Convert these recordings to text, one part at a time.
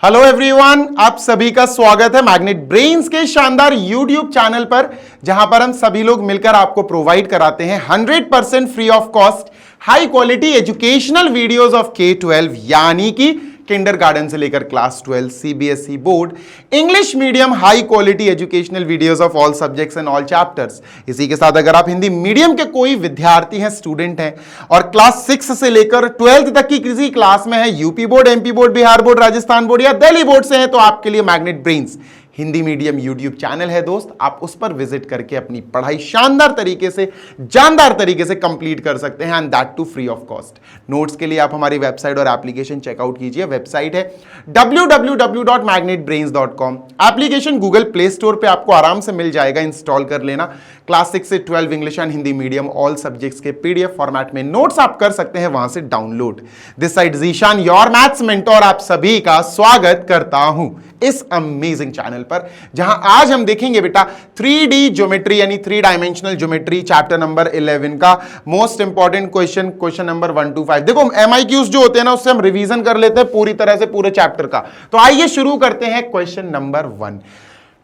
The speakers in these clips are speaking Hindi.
हेलो एवरीवन, आप सभी का स्वागत है मैग्नेट ब्रेन्स के शानदार यूट्यूब चैनल पर, जहां पर हम सभी लोग मिलकर आपको प्रोवाइड कराते हैं 100% free of cost high quality educational videos of K-12 यानी कि किंडरगार्टन से लेकर class 12 CBSE board English medium high quality educational videos of all subjects and all chapters. इसी के साथ अगर आप हिंदी मीडियम के कोई विद्यार्थी हैं, स्टूडेंट हैं और क्लास 6 से लेकर 12th तक की किसी क्लास में है, UP board, MP board, Bihar board, Rajasthan board या दिल्ली बोर्ड से है, तो आपके लिए magnet Brains Hindi medium YouTube channel है दोस्त। आप उस पर विजिट करके अपनी पढ़ाई शानदार तरीके से, जानदार तरीके से कंप्लीट कर सकते हैं, and that too free of cost. Notes के लिए आप हमारी वेबसाइट और एप्लीकेशन चेकआउट कीजिए। वेबसाइट है www.magnetbrains.com। Application Google Play Store पे आपको आराम से मिल जाएगा, इंस्टॉल कर लेना। क्लास 6 से 12 English and Hindi medium all subjects के पीडीएफ फॉर्मेट में नोट्स आप कर सकते हैं वहां से download. This side Zeeshan, your maths mentor, आप सभी का स्वागत करता हूं इस अमेजिंग चैनल पर, जहां आज हम देखेंगे बेटा 3D ज्योमेट्री यानी 3 डायमेंशनल ज्योमेट्री चैप्टर नंबर 11 का most important question number 1 to 5। देखो MIQs जो होते हैं ना, उससे हम रिवीजन कर लेते हैं पूरी तरह से पूरे चैप्टर का। तो आइए शुरू करते हैं क्वेश्चन नंबर 1।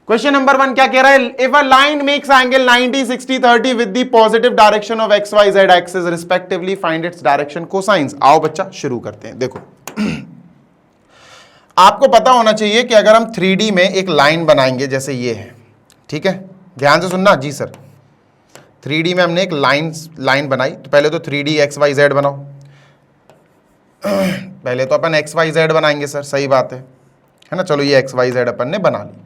क्वेश्चन नंबर 1 क्या कह रहा है? If a line makes angle 90, 60, 30 with the positive direction of X Y Z axis respectively, find its direction cosines. आओ बच्चा शुरू करते हैं। देखो आपको पता होना चाहिए कि अगर हम 3D में एक लाइन बनाएंगे जैसे ये है, ठीक है, ध्यान से सुनना जी सर। 3D में हमने एक लाइन बनाई, तो पहले तो 3D XYZ बनाओ। पहले तो अपन XYZ बनाएंगे सर, सही बात है ना। चलो ये XYZ अपन ने बना ली,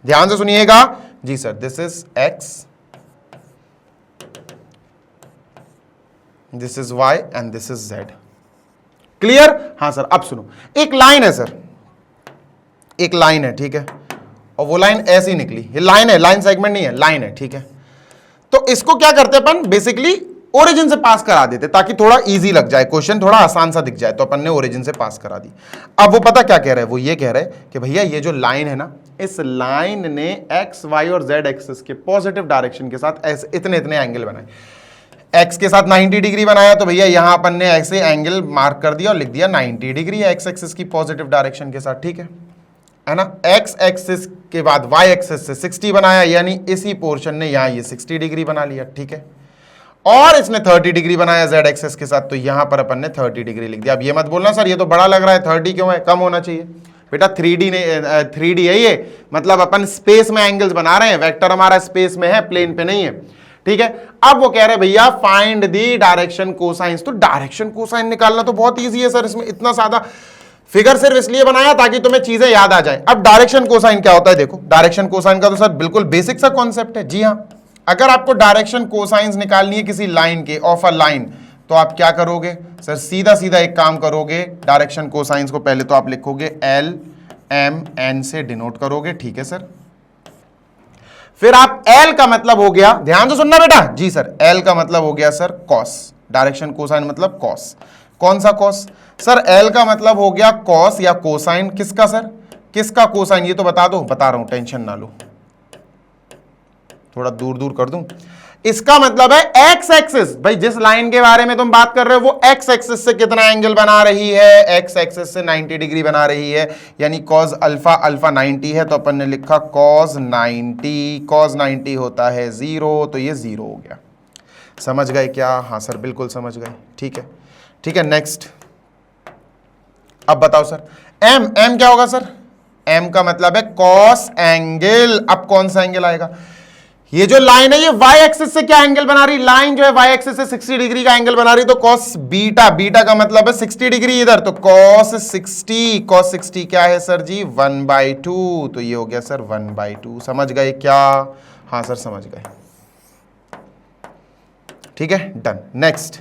ध्यान से सुनिएगा जी sir. This is X, this is Y and this is Z। Clear? हाँ सर। अब सुनो, एक लाइन है सर, एक लाइन है, ठीक है, और वो लाइन ऐसी निकली। ये लाइन है, लाइन सेगमेंट नहीं है, लाइन है, ठीक है। तो इसको क्या करते अपन, बेसिकली ओरिजिन से पास करा देते ताकि थोड़ा इजी लग जाए, क्वेश्चन थोड़ा आसान सा दिख जाए। तो अपन ने ओरिजिन से पास करा दी। अब वो पता क्या कह रहा है, वो ये कह रहा है कि भैया ये जो लाइन है ना, इस लाइन ने एक्स वाई और जेड एक्सिस के पॉजिटिव डायरेक्शन के साथ ऐसे इतने इतने एंगल बनाए। एक्स के साथ 90 डिग्री बनाया, तो भैया यहां अपन ने ऐसे एंगल मार्क कर दिया और लिख दिया 90 डिग्री एक्स एक्सिस की पॉजिटिव डायरेक्शन के साथ, ठीक है ना। एक्स एक्सिस के बाद वाई एक्सिस से 60 बनाया, यानी इसी पोर्शन ने यहां ये 60 डिग्री बना लिया, ठीक है। और इसने 30 डिग्री बनाया जेड एक्सिस के साथ, तो यहां पर अपन ने 30 डिग्री लिख दिया। अब ये मत बोलना सर ये तो बड़ा लग रहा है, 30 क्यों है, कम होना चाहिए बेटा। 3D है ये, मतलब अपन स्पेस में एंगल्स बना रहे हैं, वेक्टर हमारा स्पेस में है, प्लेन पे नहीं है, ठीक है। अब वो कह रहे भैया फाइंड दी डायरेक्शन कोसाइंस। तो डायरेक्शन कोसाइन निकालना तो बहुत इजी है सर, इसमें इतना सादा फिगर सिर्फ इसलिए बनाया ताकि तुम्हें चीजें याद आ जाएं। अब डायरेक्शन कोसाइन क्या होता है, देखो डायरेक्शन कोसाइन का तो सर बिल्कुल बेसिक सा कॉन्सेप्ट है। जी हाँ, अगर आपको डायरेक्शन कोसाइंस निकालनी है किसी लाइन के, ऑफ अ लाइन, तो आप क्या करोगे सर, सीधा सीधा एक काम करोगे, डायरेक्शन कोसाइंस को पहले तो आप लिखोगे LMN से डिनोट करोगे, ठीक है सर। फिर आप L का मतलब हो गया, ध्यान से सुनना बेटा जी सर, L का मतलब हो गया सर कॉस। डायरेक्शन कोसाइन मतलब कॉस। कौन सा कॉस सर? L का मतलब हो गया कॉस या कोसाइन। किसका सर, किसका कोसाइन, ये तो बता दो, बता रहा हूं, टेंशन ना लो, थोड़ा दूर दूर कर दूं। इसका मतलब है एक्स एक्सिस, भाई जिस लाइन के बारे में तुम बात कर रहे हो वो एक्स एक्सिस से कितना एंगल बना रही है, एक्स एक्सिस से 90 डिग्री बना रही है, यानी कॉस अल्फा, अल्फा 90 है, तो अपन ने लिखा कॉस 90। कॉस 90 होता है 0, तो ये 0 हो गया। समझ गए क्या? हाँ सर बिल्कुल समझ गए, ठीक है, ठीक है। नेक्स्ट, अब बताओ सर एम, एम क्या होगा सर? एम का मतलब है कॉस एंगल। अब कौन सा एंगल आएगा? ये जो लाइन है ये वाई एक्सिस से क्या एंगल बना रही, लाइन जो है वाई एक्सिस से 60 डिग्री का एंगल बना रही, तो कॉस बीटा, बीटा का मतलब है 60 डिग्री इधर, तो कॉस 60। कॉस 60 क्या है सर जी? 1/2, तो ये हो गया सर 1/2। समझ गए क्या? हाँ सर समझ गए, ठीक है, डन। नेक्स्ट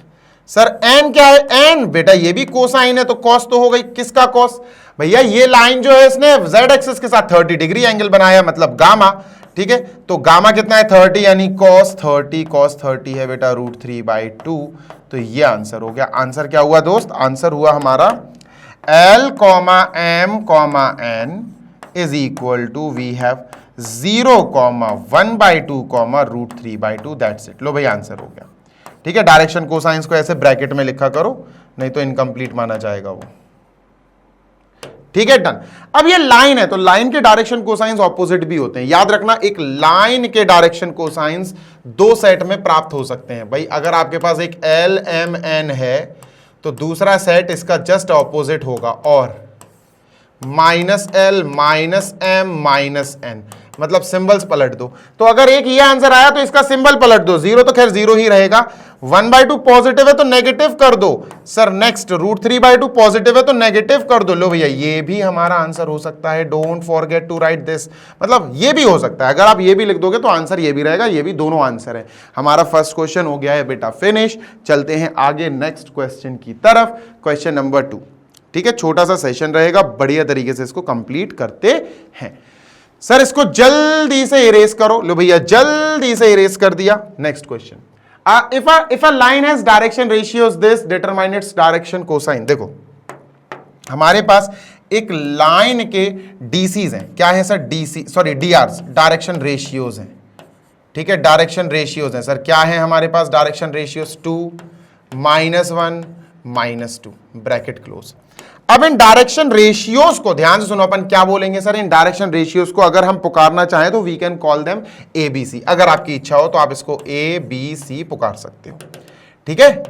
सर एन क्या है? एन बेटा ये भी कोसाइन है, तो कॉस तो हो गई। किसका कॉस? भैया ये लाइन जो है इसने जेड एक्सिस के साथ 30 डिग्री एंगल बनाया, मतलब गामा, ठीक है। तो गामा कितना है? 30, यानी cos 30। cos 30 है बेटा √3/2, तो ये आंसर हो गया। आंसर क्या हुआ दोस्त? आंसर हुआ हमारा L, M, N is equal to we have 0, 1/2, √3/2, that's it. लो भाई आंसर हो गया, ठीक है। डायरेक्शन कोसाइंस को ऐसे ब्रैकेट में लिखा करो, नहीं तो इनकम्प्लीट माना जाएगा वो। ठीक है, डन। अब ये लाइन है तो लाइन के डायरेक्शन कोसाइंस ऑपोजिट भी होते हैं, याद रखना। एक लाइन के डायरेक्शन कोसाइंस दो सेट में प्राप्त हो सकते हैं भाई। अगर आपके पास एक एल एम एन है तो दूसरा सेट इसका जस्ट ऑपोजिट होगा, और minus L minus M minus N, मतलब सिंबल्स पलट दो। तो अगर एक ये आंसर आया तो इसका सिंबल पलट दो, जीरो तो खैर जीरो ही रहेगा, 1/2 पॉजिटिव है तो नेगेटिव कर दो। सर नेक्स्ट √3/2 पॉजिटिव है तो नेगेटिव कर दो। लो भैया ये भी हमारा आंसर हो सकता है, don't forget to write this, मतलब ये भी हो सकता है। अगर आप ये भी लिख दोगे तो आंसर ये भी रहेगा, ये भी, दोनों आंसर है। हमारा फर्स्ट क्वेश्चन हो गया है बेटा फिनिश। चलते हैं आगे नेक्स्ट क्वेश्चन की तरफ, क्वेश्चन नंबर 2। ठीक है, छोटा सा सेशन रहेगा, बढ़िया तरीके से इसको कंप्लीट करते हैं। सर इसको जल्दी से इरेज करो। लो भैया जल्दी से इरेज कर दिया। Next question, if a line has direction ratios this determine its direction cosine। देखो हमारे पास एक लाइन के डीसीज हैं, क्या है sir, DC sorry डीआरस, direction ratios हैं। ठीक है, डायरेक्शन रेशियोज हैं सर, क्या है हमारे पास डायरेक्शन रेशियोज, 2 -1 -2 ब्रैकेट क्लोज। अब इन डायरेक्शन रेशियोज को ध्यान से सुनो, अपन क्या बोलेंगे सर, इन डायरेक्शन रेशियोज को अगर हम पुकारना चाहें तो we can call them ABC। अगर आपकी इच्छा हो तो आप इसको ABC पुकार सकते हो। ठीक है,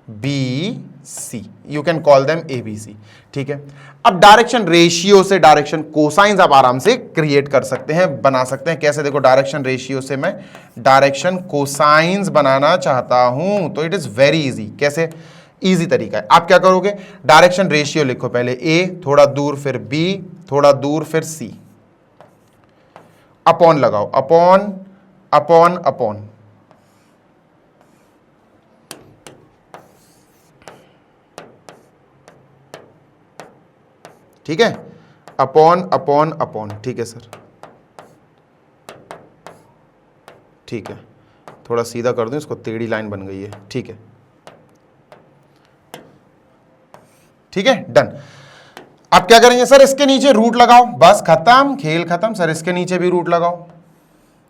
ABC, you can call them ABC। ठीक है, अब डायरेक्शन रेशियो से डायरेक्शन कोसाइंस आप आराम से क्रिएट कर सकते हैं, बना सकते हैं। कैसे, देखो डायरेक्शन रेशियो से मैं डायरेक्शन कोसाइंस बनाना चाहता हूं तो इट इज वेरी इजी। कैसे, इजी तरीका है। आप क्या करोगे, डायरेक्शन रेशियो लिखो, पहले A, थोड़ा दूर फिर B, थोड़ा दूर फिर C, अपॉन लगाओ, अपॉन अपॉन अपॉन। ठीक है, अपॉन अपॉन अपॉन। ठीक है सर, ठीक है, थोड़ा सीधा कर दूं इसको, टेढ़ी लाइन बन गई है। ठीक है, ठीक है, डन। अब क्या करेंगे सर, इसके नीचे रूट लगाओ, बस खत्म, खेल खत्म। सर इसके नीचे भी रूट लगाओ,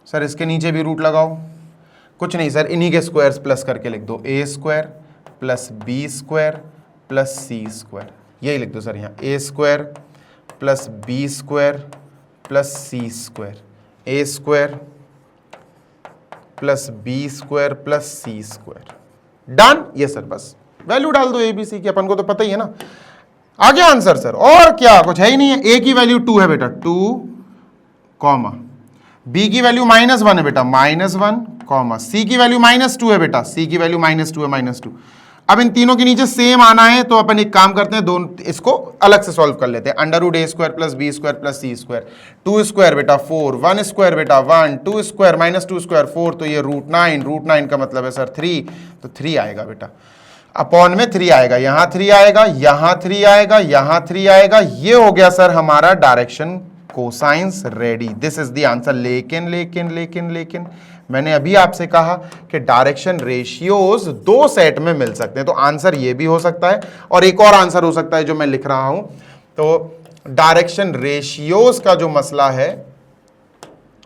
सर इसके नीचे भी रूट लगाओ। कुछ नहीं सर, इन्हीं के स्क्वायर्स प्लस करके लिख दो, A² + B² + C², यही लिख दो सर यहाँ, A² + B² + C², A² + B² + C²। Done. ये सर बस वैल्यू डाल दो ABC की, अपन को तो पता ही है ना। आगे आंसर सर, और क्या, कुछ है ही नहीं है। A की वैल्यू 2 है बेटा, 2, B की वैल्यू -1 है बेटा, -1, C की वैल्यू -2 है बेटा, C की वैल्यू -2 है, -2। अब इन तीनों के नीचे सेम आना है तो अपन एक काम करते हैं, दोनों इसको अलग से सॉल्व कर लेते हैं। √A² + B² + C², 2² बेटा 4, 1² बेटा 1, 2² -2² 4, तो ये √9, √9 का मतलब है सर 3, तो 3 आएगा बेटा, अपॉन में 3 आएगा, यहां 3 आएगा, यहां 3 आएगा, यहां 3 आएगा। ये हो गया सर हमारा direction cosines ready. This is the answer. लेकिन लेकिन लेकिन लेकिन मैंने अभी आपसे कहा कि डायरेक्शन रेशियोज दो सेट में मिल सकते हैं, तो आंसर ये भी हो सकता है और एक और आंसर हो सकता है जो मैं लिख रहा हूं। तो डायरेक्शन रेशियोज का जो मसला है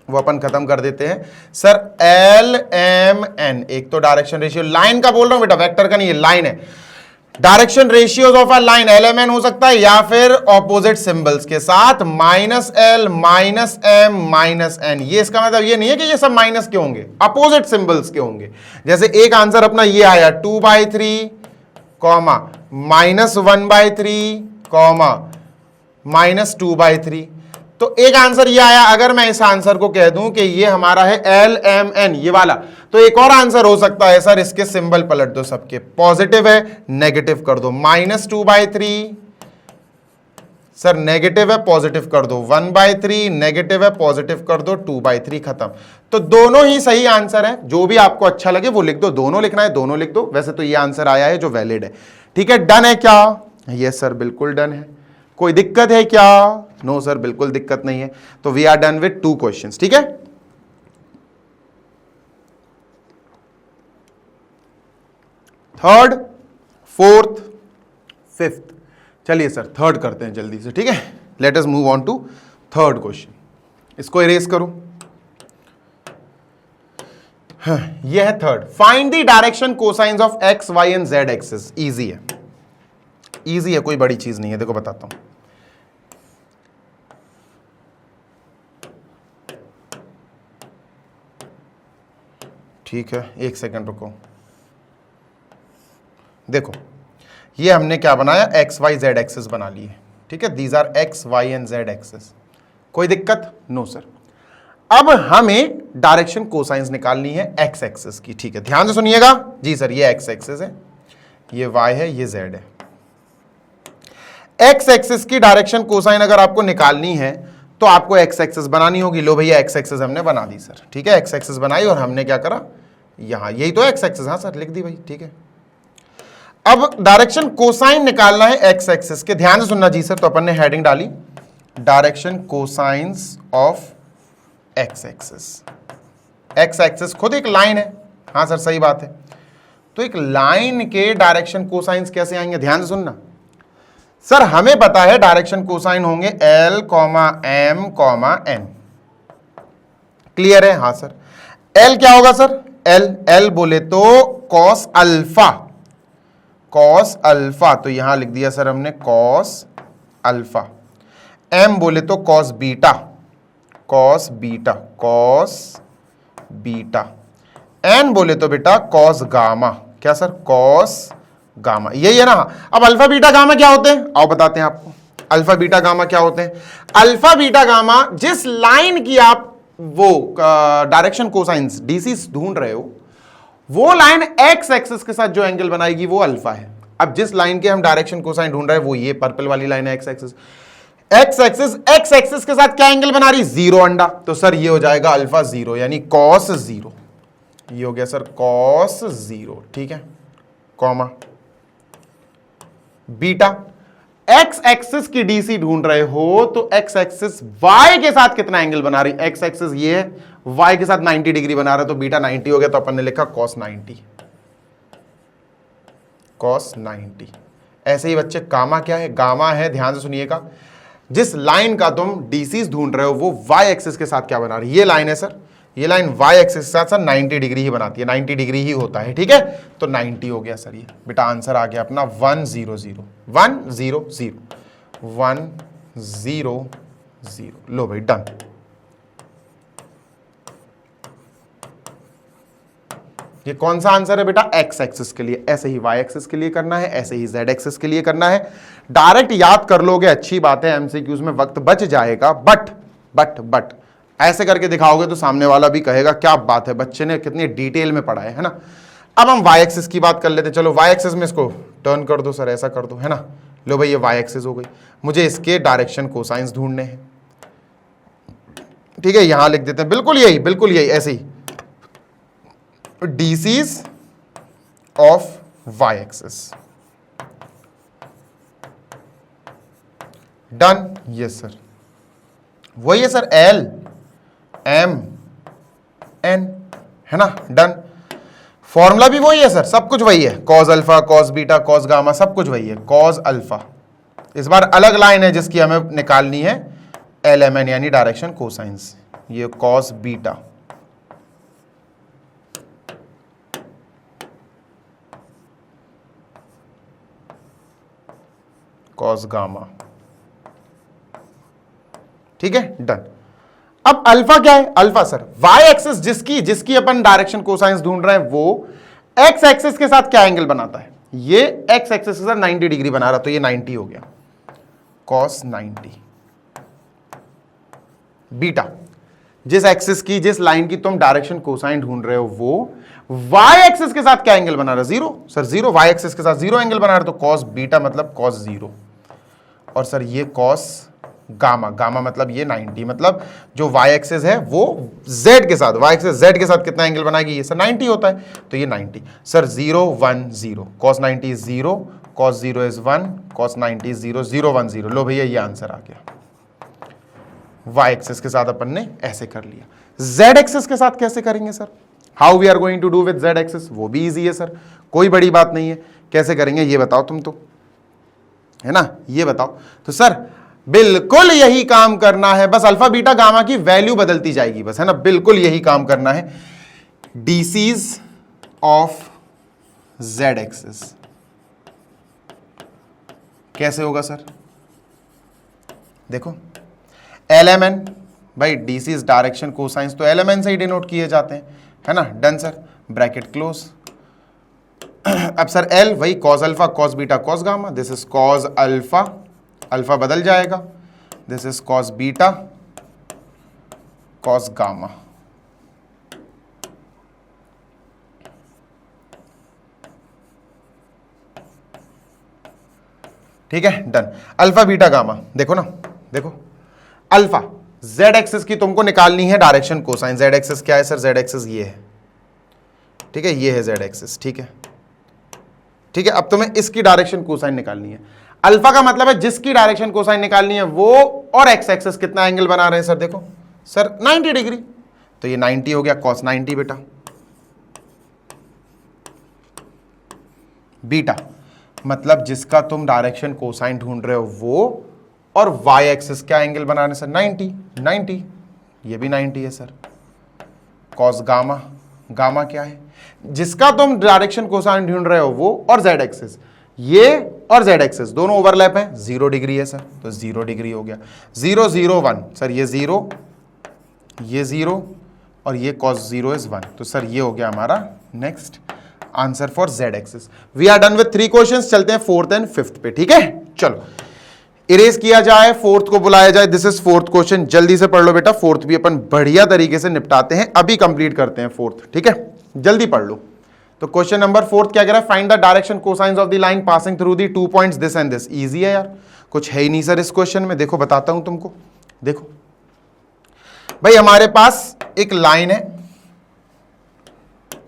वो अपन खत्म कर देते हैं सर। LMN, एक तो डायरेक्शन रेशियो, लाइन का बोल रहा हूं बेटा, वेक्टर का नहीं है, लाइन है। Direction ratios of a line LMN हो सकता है या फिर ऑपोजिट सिंबल्स के साथ -L -M -N। ये इसका मतलब ये नहीं है कि ये सब माइनस के होंगे, अपोजिट सिंबल्स के होंगे। जैसे एक आंसर अपना ये आया 2/3, -1/3, -2/3। तो एक आंसर ये आया। अगर मैं इस आंसर को कह दूं कि ये हमारा है LMN, ये वाला, तो एक और आंसर हो सकता है सर, इसके सिंबल पलट दो, सबके पॉजिटिव है नेगेटिव कर दो, -2/3 सर नेगेटिव है पॉजिटिव कर दो, 1/3 नेगेटिव है पॉजिटिव कर दो, 2/3 खत्म। तो दोनों ही सही आंसर है, जो भी आपको अच्छा लगे वो लिख दो, दोनों लिखना है दोनों लिख दो। वैसे तो ये आंसर आया है जो वैलिड है। ठीक है, डन है क्या? यस सर बिल्कुल डन है। कोई दिक्कत है क्या? नो सर बिल्कुल दिक्कत नहीं है। तो we are done with 2 questions. ठीक है, थर्ड, फोर्थ, फिफ्थ। चलिए सर थर्ड करते हैं जल्दी से। ठीक है, let us move on to third question. इसको इरेज करो। यह है third. Find the direction cosines of x, y and z axis. Easy है, इजी है, कोई बड़ी चीज नहीं है। देखो बताता हूं, ठीक है, एक सेकंड रुको। देखो ये हमने क्या बनाया, एक्स वाई जेड एक्सेस बना लिए, ठीक है, these are X Y and Z axes. कोई दिक्कत? No sir. अब हमें डायरेक्शन कोसाइंस निकालनी है एक्स एक्सेस की, ठीक है, ध्यान से सुनिएगा जी सर। ये एक्स एक्सेस है, ये वाई है, ये जेड है। एक्स एक्सेस की डायरेक्शन कोसाइन अगर आपको निकालनी है तो आपको एक्स एक्सेस बनानी होगी। लो भैया एक्स एक्सेस हमने बना दी सर, ठीक है, एक्स एक्सेस बनाई और हमने क्या करा, यहां यही तो एक्स एक्सेस, हाँ सर लिख दी भाई, ठीक है। अब डायरेक्शन कोसाइन निकालना है एक्स एक्सेस के, ध्यान से सुनना जी सर। तो अपन ने हेडिंग डाली direction cosines of X axes. X axes खुद एक लाइन है, हाँ सर सही बात है। तो एक लाइन के डायरेक्शन कोसाइंस कैसे आएंगे, ध्यान से सुनना सर। हमें पता है डायरेक्शन कोसाइन होंगे L, M, N। क्लियर है? हाँ सर। L क्या होगा सर? L बोले तो कॉस अल्फा, कॉस अल्फा, तो यहां लिख दिया सर हमने कॉस अल्फा। M बोले तो cos beta, cos beta, cos beta. N बोले तो बेटा कॉस गामा, क्या सर? कॉस गामा, यही है ना। अब अल्फा बीटा गामा क्या होते हैं, आओ बताते हैं आपको। अल्फा बीटा गामा क्या होते हैं? अल्फा बीटा गामा, जिस लाइन की आप वो डायरेक्शन कोसाइंस डीसी ढूंढ रहे हो, वो लाइन एक्स एक्सिस के साथ जो एंगल बनाएगी वो अल्फा है। अब जिस लाइन के हम डायरेक्शन कोसाइन ढूंढ रहे हैं वो ये पर्पल वाली लाइन है, एक्स एक्सिस। एक्स एक्सिस के साथ क्या एंगल बना रही? जीरो अंडा। तो सर ये हो जाएगा अल्फा जीरो, यानी कॉस जीरो। ये हो गया सर कॉस जीरो, ठीक है, कॉमा बीटा। एक्स एक्सिस की डीसी ढूंढ रहे हो तो एक्स एक्सिस वाई के साथ कितना एंगल बना रही? एक्स एक्सिस ये है, वाई के साथ 90 डिग्री बना रहा है, तो बीटा 90 हो गया। तो अपन ने लिखा कॉस 90, कॉस 90। ऐसे ही बच्चे गामा क्या है? गामा है, ध्यान से सुनिएगा, जिस लाइन का तुम डीसीज ढूंढ रहे हो वो वाई एक्सिस के साथ क्या बना रही है? ये लाइन है सर, ये लाइन वाई एक्सिस के साथ सर 90 डिग्री ही बनाती है, 90 डिग्री ही होता है, ठीक है। तो 90 हो गया सर, ये बेटा आंसर आ गया अपना 100 100 100। लो भाई डन। ये कौन सा आंसर है बेटा? एक्स एक्सिस के लिए। ऐसे ही वाई एक्सिस के लिए करना है, ऐसे ही जेड एक्सिस के लिए करना है। डायरेक्ट याद कर लोगे अच्छी बात है, एमसीक्यूज में वक्त बच जाएगा, बट ऐसे करके दिखाओगे तो सामने वाला भी कहेगा क्या बात है, बच्चे ने कितनी डिटेल में पढ़ा है ना। अब हम वाई एक्सिस की बात कर लेते हैं। चलो वाई एक्सिस में इसको टर्न कर दो सर, ऐसा कर दो, है ना। लो भाई ये वाई एक्सिस हो गई, मुझे इसके डायरेक्शन कोसाइंस ढूंढने हैं, ठीक है। यहां लिख देते हैं बिल्कुल यही ऐसे ही, DCs of Y axis. Done. Yes sir, वही है सर, एल एम एन, है ना, डन। फॉर्मूला भी वही है सर, सब कुछ वही है, cos alpha, cos beta, cos gamma, सब कुछ वही है। कॉस अल्फा, इस बार अलग लाइन है जिसकी हमें निकालनी है एल एम एन, यानी डायरेक्शन कोसाइंस। ये कॉस बीटा, कॉस गामा, ठीक है, डन। अब अल्फा क्या है? अल्फा सर वाई एक्सिस, जिसकी अपन डायरेक्शन कोसाइंस ढूंढ रहे हैं वो एक्स एक्सिस के साथ क्या एंगल बनाता है? ये एक्स एक्सिस के साथ 90 डिग्री बना रहा, तो ये 90 हो गया, कॉस 90। बीटा, जिस एक्सिस की, जिस लाइन की तुम डायरेक्शन कोसाइन ढूंढ रहे हो वो वाई एक्सिस के साथ क्या एंगल बना रहा है? Zero. Sir zero, Y axis के साथ जीरो एंगल बना रहा है, तो कॉस बीटा मतलब कॉस जीरो। और सर ये कॉस गामा, गामा मतलब ये 90, मतलब जो वाई एक्सिस है वो जेड के साथ, वाई एक्सिस जेड के साथ कितना एंगल बनाएगी? ये सर 90 होता है, तो ये 90। Sir 0 1 0, cos 90 is 0, cos 0 is 1, cos 90 is 0, 0 1 0। लो भैया ये आंसर आ गया। वाई एक्सिस के साथ अपन ने ऐसे कर लिया। जेड एक्सिस के साथ कैसे करेंगे sir? How we are going to do with Z axis? वो भी इजी है सर, कोई बड़ी बात नहीं है। कैसे करेंगे ये बताओ तुम तो, है ना, ये बताओ। तो सर बिल्कुल यही काम करना है, बस अल्फा बीटा गामा की वैल्यू बदलती जाएगी बस, है ना, बिल्कुल यही काम करना है। डीसीज ऑफ जेड एक्सिस कैसे होगा सर? देखो एल एम एन, भाई डीसीज डायरेक्शन कोसाइंस तो एल एम एन से ही डिनोट किए जाते हैं, है ना, डन सर। Bracket close. अब सर एल वही cos alpha cos beta cos gamma, this is cos alpha, alpha बदल जाएगा, this is cos beta cos gamma. ठीक है, डन। अल्फा बीटा गामा देखो ना, देखो अल्फा जेड एक्सिस की तुमको निकालनी है डायरेक्शन कोसाइन। जेड एक्सिस क्या है सर? जेड एक्सिस ये है, ठीक है, ये है जेड एक्सिस, ठीक है, ठीक है। अब तुम्हें इसकी डायरेक्शन कोसाइन निकालनी है। अल्फा का मतलब है जिसकी डायरेक्शन कोसाइन निकालनी है वो, और एक्स एक्सिस कितना एंगल बना रहे हैं सर? देखो सर 90 डिग्री, तो ये 90 हो गया कॉस 90 बेटा। बीटा मतलब जिसका तुम डायरेक्शन कोसाइन ढूंढ रहे हो वो, और वाई एक्सिस क्या एंगल बना रहे हैं सर? 90 90, ये भी 90 है सर। कॉस गामा, गामा क्या है? जिसका तुम डायरेक्शन कोसाइन ढूंढ रहे हो वो, और जेड एक्सिस, ये और जेड एक्सिस दोनों ओवरलैप है, 0 डिग्री है सर, तो 0 डिग्री हो गया। 0 0 1 सर, ये 0 ये 0 और ये cos 0 इज 1, तो सर ये हो गया हमारा next answer for Z axis. We are done with 3 questions. चलते हैं 4th एंड 5th पे, ठीक है। चलो इरेज किया जाए, 4th को बुलाया जाए। दिस इज 4th क्वेश्चन, जल्दी से पढ़ लो बेटा। 4th भी अपन बढ़िया तरीके से निपटाते हैं, अभी कंप्लीट करते हैं 4th, ठीक है, जल्दी पढ़ लो। तो क्वेश्चन नंबर 4th क्या कह रहा है? Find the direction cosines of the line passing through the 2 points this and this. Easy है यार, कुछ है ही नहीं सर इस क्वेश्चन में। देखो बताता हूं तुमको, देखो भाई हमारे पास एक लाइन है,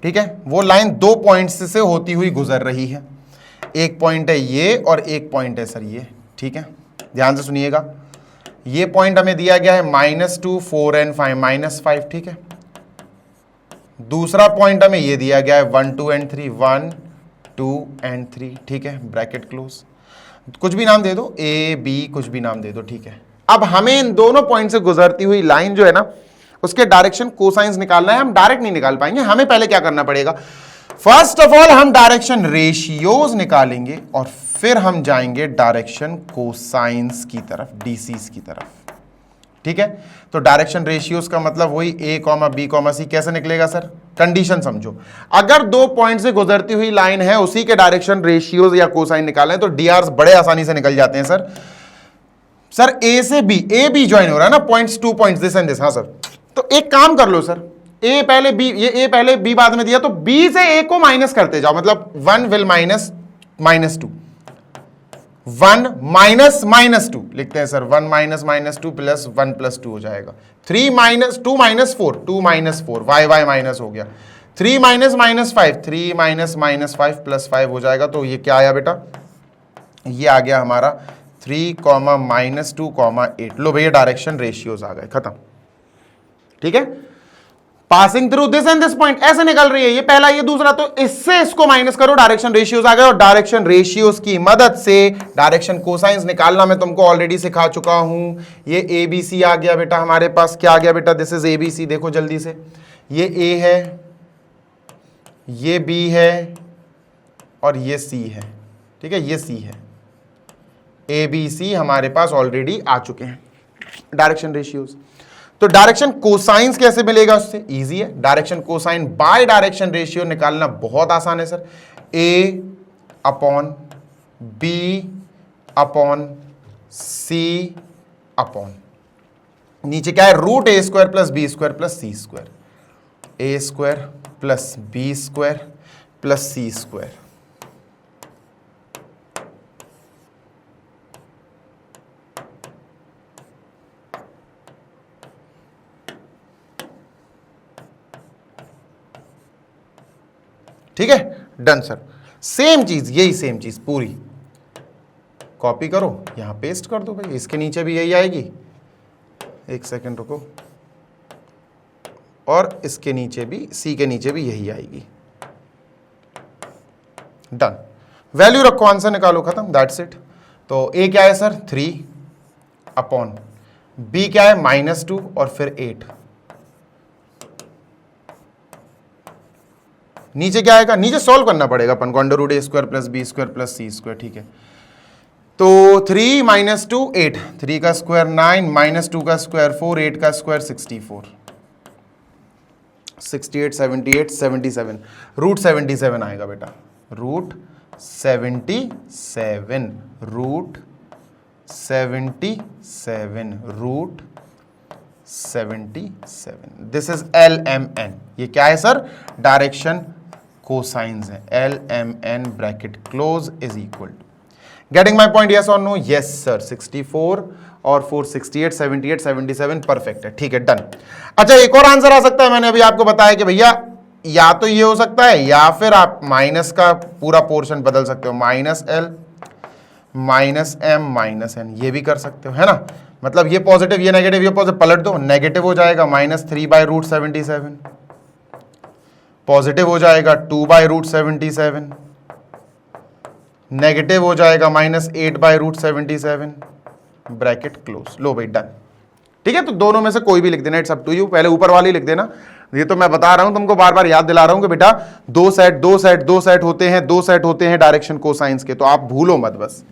ठीक है, वो लाइन 2 पॉइंट्स से होती हुई गुजर रही है। एक पॉइंट है ये और एक पॉइंट है सर ये, ठीक है, ध्यान से सुनिएगा। ये पॉइंट हमें दिया गया है -2 4 and 5 -5, ठीक है। दूसरा पॉइंट हमें ये दिया गया है 1 2 and 3 1 2 and 3, ठीक है, ब्रैकेट क्लोज। कुछ भी नाम दे दो, ए बी कुछ भी नाम दे दो, ठीक है। अब हमें इन दोनों पॉइंट से गुजरती हुई लाइन जो है ना, उसके डायरेक्शन कोसाइंस निकालना है। हम डायरेक्ट नहीं निकाल पाएंगे, हमें पहले क्या करना पड़ेगा? फर्स्ट ऑफ ऑल हम डायरेक्शन रेशियोज निकालेंगे और फिर हम जाएंगे डायरेक्शन कोसाइंस की तरफ, डीसीज की तरफ, ठीक है। तो डायरेक्शन रेशियोज का मतलब वही a, b, c कैसे निकलेगा सर? कंडीशन समझो, अगर 2 पॉइंट से गुजरती हुई लाइन है, उसी के डायरेक्शन रेशियोज या कोसाइन निकालें तो डीआर बड़े आसानी से निकल जाते हैं सर। सर ए से बी, ए बी ज्वाइन हो रहा है ना, points 2 points this and this. हाँ सर, तो एक काम कर लो सर, ए पहले बी, ये ए पहले बी बाद में दिया, तो बी से ए को माइनस करते जाओ, मतलब 1 विल माइनस -2, 1 माइनस -2 लिखते हैं सर। 1 माइनस -2 प्लस 1 प्लस 2 हो जाएगा। 3 minus 2 minus 4, 2 minus 4, Y minus हो गया। 3 माइनस -5, 3 माइनस -5 प्लस 5 हो जाएगा। तो ये क्या आया बेटा? ये आ गया हमारा 3, -2, 8। लो भैया डायरेक्शन रेशियोज आ गए, खत्म, ठीक है। Passing through this and this point ऐसे निकल रही है, ये पहला ये दूसरा, तो इससे इसको माइनस करो, डायरेक्शन रेशियोज आ गए। और डायरेक्शन रेशियोज की मदद से डायरेक्शन कोसाइंस निकालना मैं तुमको ऑलरेडी सिखा चुका हूं। ये ए बी सी आ गया बेटा हमारे पास, क्या आ गया बेटा? This is A B C, देखो जल्दी से, ये ए है, ये बी है और ये सी है, ठीक है, ये सी है। ए बी सी हमारे पास ऑलरेडी आ चुके हैं डायरेक्शन रेशियोज। तो डायरेक्शन कोसाइंस कैसे मिलेगा उससे? इजी है, direction cosine by direction ratio निकालना बहुत आसान है sir. A upon B upon C upon नीचे क्या है? √a² plus b² plus c², a² plus b² plus c²। ठीक है, डन सर। सेम चीज, यही सेम चीज पूरी कॉपी करो, यहां पेस्ट कर दो भाई। इसके नीचे भी यही आएगी, एक सेकंड रुको, और इसके नीचे भी, सी के नीचे भी यही आएगी। डन, वैल्यू रखो, आंसर निकालो, खत्म, दैट्स इट। तो ए क्या है सर? 3 अपॉन बी क्या है? -2 और फिर 8। नीचे क्या आएगा? नीचे सॉल्व करना पड़ेगा अपन को, √a² plus b² plus c², ठीक है। तो 3 - 2 8, 3 का स्क्वायर 9, -2 का स्क्वायर 4, 8 का स्क्वायर 64। 68, 78, 77, रूट 77 आएगा बेटा, root 77, root 77, root 77, this is LMN। ये क्या है सर? डायरेक्शन कोसाइंस है, LMN bracket close is equal to, getting my point, yes और नो? यस सर, 64 और 4 68, 78, 77 परफेक्ट है, ठीक है, डन। अच्छा एक और आंसर आ सकता है, मैंने अभी आपको बताया कि भैया या तो ये हो सकता है या फिर आप माइनस का पूरा पोर्शन बदल सकते हो, -L -M -N, ये भी कर सकते हो, है ना? मतलब ये पॉजिटिव ये नेगेटिव ये पॉजिटिव पलट दो, नेगेटिव हो जाएगा -3/√77, पॉजिटिव हो जाएगा 2/√77, नेगेटिव हो जाएगा -8/√77, ब्रैकेट क्लोज। लो भाई डन, ठीक है? तो दोनों में से कोई भी लिख देना, इट्स अप टू यू। पहले ऊपर वाली लिख देना, ये तो मैं बता रहा हूं तुमको, बार बार याद दिला रहा हूं कि बेटा दो सेट होते हैं डायरेक्शन कोसाइंस के, तो आप भूलो मत बस,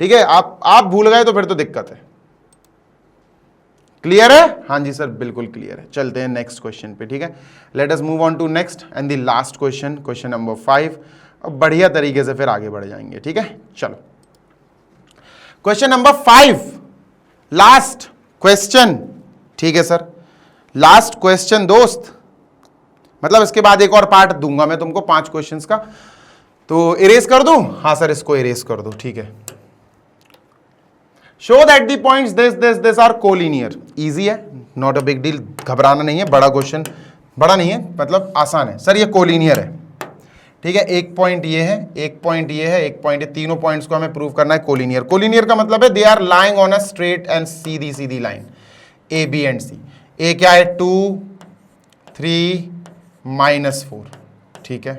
ठीक है? आप भूल गए तो फिर तो दिक्कत है। क्लियर है? हाँ जी सर, बिल्कुल क्लियर है। चलते हैं नेक्स्ट क्वेश्चन पे, ठीक है? Let us move on to next and the last question, question number 5। अब बढ़िया तरीके से फिर आगे बढ़ जाएंगे, ठीक है? चलो क्वेश्चन नंबर 5, लास्ट क्वेश्चन, ठीक है सर? लास्ट क्वेश्चन दोस्त, मतलब इसके बाद एक और पार्ट दूंगा मैं तुमको 5 क्वेश्चंस का, तो इरेज कर दूं? हाँ सर, इसको इरेज कर दो, ठीक है? Show that the points this are collinear. Easy है, नॉट अ बिग डील, घबराना नहीं है। बड़ा क्वेश्चन, बड़ा नहीं है, मतलब आसान है सर, ये कोलिनियर है, ठीक है? एक पॉइंट ये है, एक पॉइंट ये है, एक पॉइंट ये, तीनों पॉइंट्स को हमें प्रूव करना है कोलिनियर। कोलिनियर का मतलब है they are lying on a straight and सीधी line, A B and C. A क्या है? 2 3 -4, ठीक है?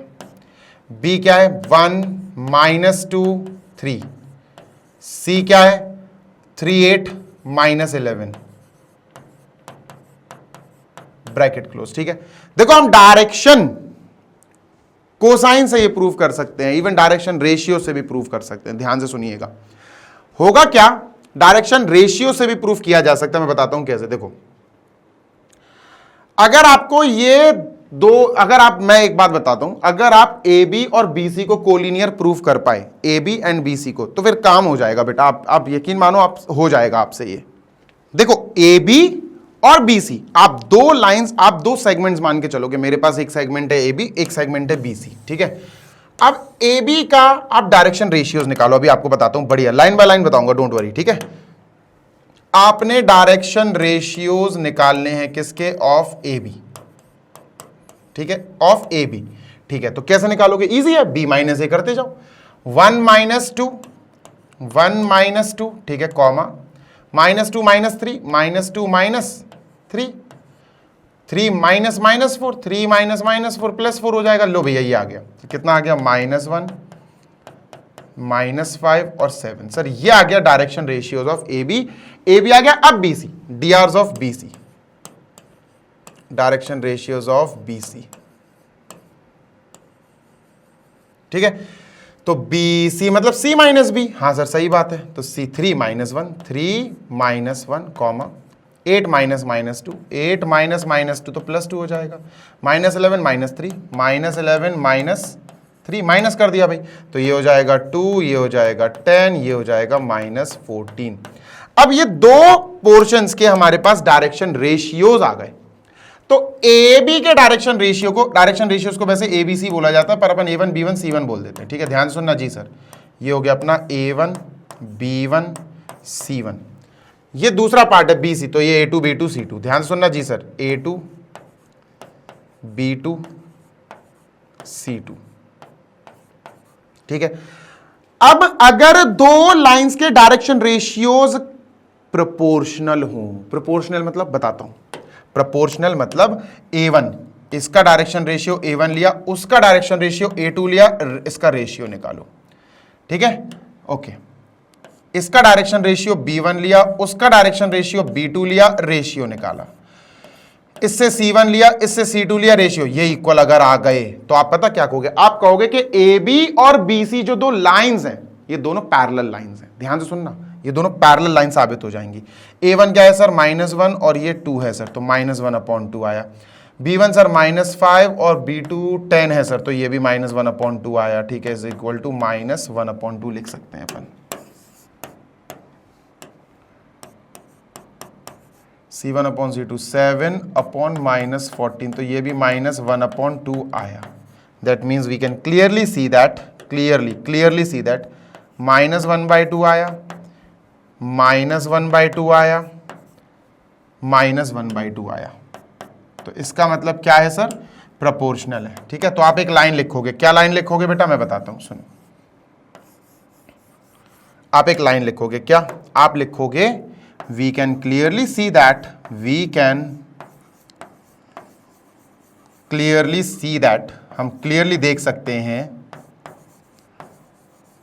बी क्या है? 1 -2 3। सी क्या है? 3 8 -11, ब्रैकेट क्लोज, ठीक है? देखो हम डायरेक्शन कोसाइन से ये प्रूव कर सकते हैं, इवन डायरेक्शन रेशियो से भी प्रूव कर सकते हैं। ध्यान से सुनिएगा, होगा क्या? डायरेक्शन रेशियो से भी प्रूव किया जा सकता है। मैं बताता हूं कैसे। देखो अगर आपको ये दो, मैं एक बात बताता हूं, अगर आप ए बी और बी सी को कोलिनियर प्रूव कर पाए, A B and B C को, तो फिर काम हो जाएगा बेटा। आप यकीन मानो, आप हो जाएगा आपसे ये। देखो ए बी और बी सी, आप दो लाइंस, आप दो सेगमेंट्स मान के चलोगे, मेरे पास एक सेगमेंट है ए बी, एक सेगमेंट है बी सी, ठीक है? अब ए बी का आप डायरेक्शन रेशियोज निकालो, अभी आपको बताता हूं, बढ़िया लाइन बाय लाइन बताऊंगा, डोंट वरी, ठीक है? आपने डायरेक्शन रेशियोज निकालने हैं किसके? ऑफ ए बी, ठीक है? ऑफ ए बी, ठीक है? तो कैसे निकालोगे? इजी है, बी माइनस ए करते जाओ, 1 -2 1 -2, ठीक है, कॉमा -2 -3 -2 -3 3 -4 3 -4 +4 हो जाएगा। लो भैया ये आ गया, कितना आ गया? -1 -5 और 7। सर ये आ गया direction ratios of A B आ गया। अब B C, DRs of B C, direction ratios of B C, ठीक है? तो बी सी मतलब सी माइनस बी, हाँ सर सही बात है। तो सी 3 -1 3 -1 कॉमा 8 -2 8 -2 तो +2 हो जाएगा, -11 -3 -11 -3 माइनस कर दिया भाई, तो ये हो जाएगा 2, ये हो जाएगा 10, ये हो जाएगा -14। अब ये दो पोर्शंस के हमारे पास डायरेक्शन रेशियोज आ गए। तो ए बी के डायरेक्शन रेशियोज को वैसे ए बी सी बोला जाता है, पर अपन A1 B1 C1 बोल देते हैं, ठीक है? ध्यान सुनना जी सर, ये हो गया अपना A1 B1 C1। ये दूसरा पार्ट है BC, तो ये A2 B2 C2। ध्यान सुनना जी सर, A2 B2 C2, ठीक है? अब अगर दो लाइंस के डायरेक्शन रेशियोज प्रोपोर्शनल हो, प्रोपोर्शनल मतलब बताता हूं, प्रोपोर्शनल मतलब A1 इसका डायरेक्शन रेशियो A1 लिया, उसका डायरेक्शन रेशियो A2 लिया, इसका रेशियो निकालो, ठीक है? ओके, इसका डायरेक्शन रेशियो B1 लिया, उसका डायरेक्शन रेशियो B2 लिया, रेशियो निकाला, इससे C1 लिया, इससे C2 लिया, रेशियो, ये इक्वल अगर आ गए तो आप पता क्या कहोगे? आप कहोगे कि AB और BC जो दो लाइंस हैं, ये दोनों पैरेलल लाइंस हैं। ध्यान से सुनना, ये दोनों पैरेलल लाइन साबित हो जाएंगी। A1 क्या है सर? -1 और ये 2 है सर, तो -1/2 आया। B1 सर -5 और B2 10 है सर, तो ये भी -1/2 आया, ठीक है, इज इक्वल टू -1/2 लिख सकते हैं अपन। C1/C2 7/-14, तो ये भी -1/2 आया। That means we can clearly see that -1/2 आया, -1/2 आया, -1/2 आया। तो इसका मतलब क्या है सर? प्रोपोर्शनल है, ठीक है। तो आप एक लाइन लिखोगे, क्या लाइन लिखोगे बेटा, मैं बताता हूं, सुनो। आप एक लाइन लिखोगे, क्या आप लिखोगे? We can clearly see that, हम क्लियरली देख सकते हैं,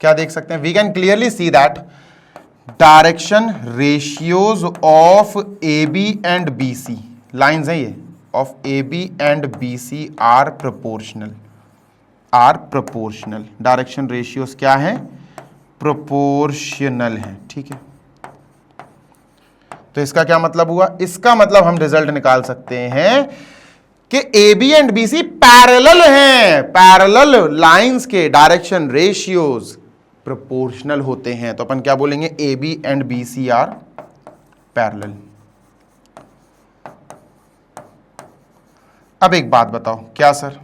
क्या देख सकते हैं? We can clearly see that direction ratios of AB and BC, lines है ये, of AB and BC are proportional, direction ratios क्या है? प्रोपोर्शनल है, ठीक है। तो इसका क्या मतलब हुआ? इसका मतलब हम रिजल्ट निकाल सकते हैं कि AB एंड BC पैरेलल हैं, पैरेलल लाइंस के डायरेक्शन रेशियोज प्रोपोर्शनल होते हैं। तो अपन क्या बोलेंगे? AB and BC are parallel. अब एक बात बताओ, क्या सर?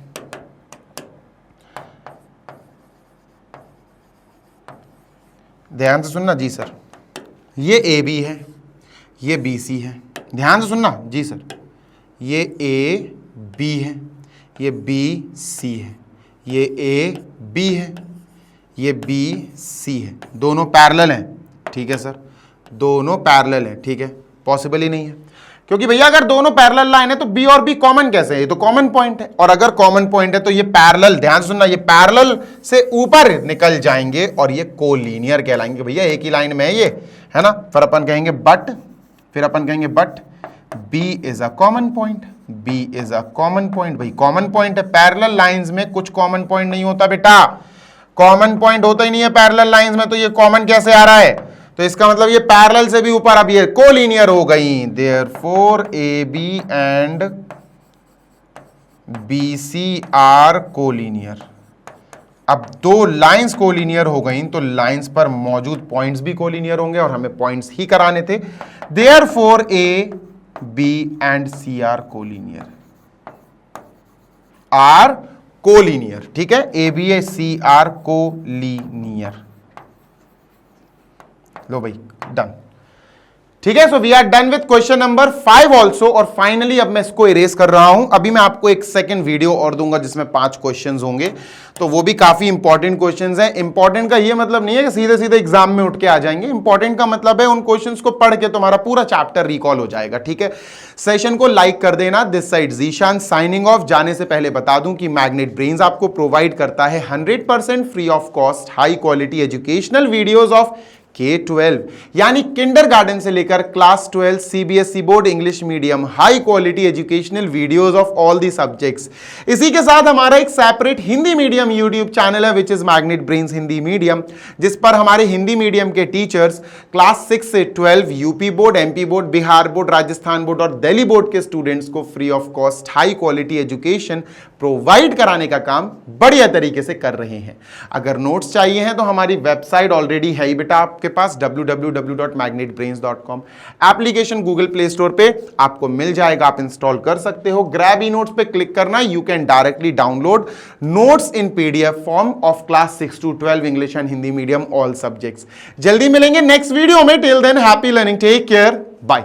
ध्यान से सुनना जी सर, ये AB है, ये BC है, ध्यान से सुनना जी सर, ये AB है, ये BC है, ये AB है, ये BC है, दोनों पैरेलल हैं, ठीक है सर, दोनों पैरेलल हैं, ठीक है। पॉसिबल ही नहीं है, क्योंकि भैया अगर दोनों पैरेलल लाइन है तो B और B कॉमन कैसे है? ये तो कॉमन पॉइंट है, और अगर कॉमन पॉइंट है तो ये पैरेलल, ध्यान सुनना, ये पैरेलल से ऊपर निकल जाएंगे और ये कोलीनियर कहलाएंगे। भैया एक ही लाइन में है ये, है ना। फिर अपन कहेंगे but B is a common point, B is a common point. भाई कॉमन पॉइंट है, पैरेलल लाइंस में कुछ कॉमन पॉइंट नहीं होता बेटा, कॉमन पॉइंट होता ही नहीं है पैरेलल लाइंस में, तो ये कॉमन कैसे आ रहा है? तो इसका मतलब ये पैरेलल से भी ऊपर, अब ये कोलीनियर हो गई। Therefore AB and BC are collinear. अब दो लाइंस कोलीनियर हो गई तो लाइंस पर मौजूद पॉइंट्स भी कोलीनियर होंगे, और हमें पॉइंट्स ही कराने थे। Therefore AB and C are collinear, ठीक है। AB C are collinear. लो भाई डन, ठीक है। So we are done with question number 5 also. और फाइनली अब मैं इसको इरेज कर रहा हूं। अभी मैं आपको एक सेकंड वीडियो और दूंगा जिसमें 5 क्वेश्चंस होंगे, तो वो भी काफी इंपॉर्टेंट क्वेश्चंस हैं। इंपॉर्टेंट का ये मतलब नहीं है कि सीधे सीधे एग्जाम में उठ के आ जाएंगे, इंपॉर्टेंट का मतलब है उन क्वेश्चंस को पढ़ के तुम्हारा पूरा चैप्टर रिकॉल हो जाएगा, ठीक है। सेशन को लाइक कर देना। This side Zeeshan signing off. जाने से पहले बता दूं कि मैग्नेट ब्रेन्स आपको प्रोवाइड करता है 100% free of cost high quality educational videos of K-12 यानी किंडरगार्टन से लेकर class 12 CBSE board English medium, high quality educational videos of all the subjects. इसी के साथ हमारा एक separate Hindi medium YouTube channel है which is Magnet Brains Hindi medium, जिस पर हमारे हिंदी मीडियम के टीचर्स क्लास 6 से 12 UP board, MP board, Bihar board, Rajasthan board और दिल्ली बोर्ड के स्टूडेंट्स को free of cost high quality education provide कराने का काम बढ़िया तरीके से कर रहे हैं। अगर नोट्स चाहिए हैं तो हमारी वेबसाइट ऑलरेडी है ही बेटा आपके पास, www.magnetbrains.com। Application Google Play Store पे आपको मिल जाएगा, आप इंस्टॉल कर सकते हो। ग्रैब ई नोट्स पे क्लिक करना, you can directly download notes in PDF form of class 6 to 12 English and Hindi medium all subjects. जल्दी मिलेंगे नेक्स्ट वीडियो में। Till then happy learning, take care, bye.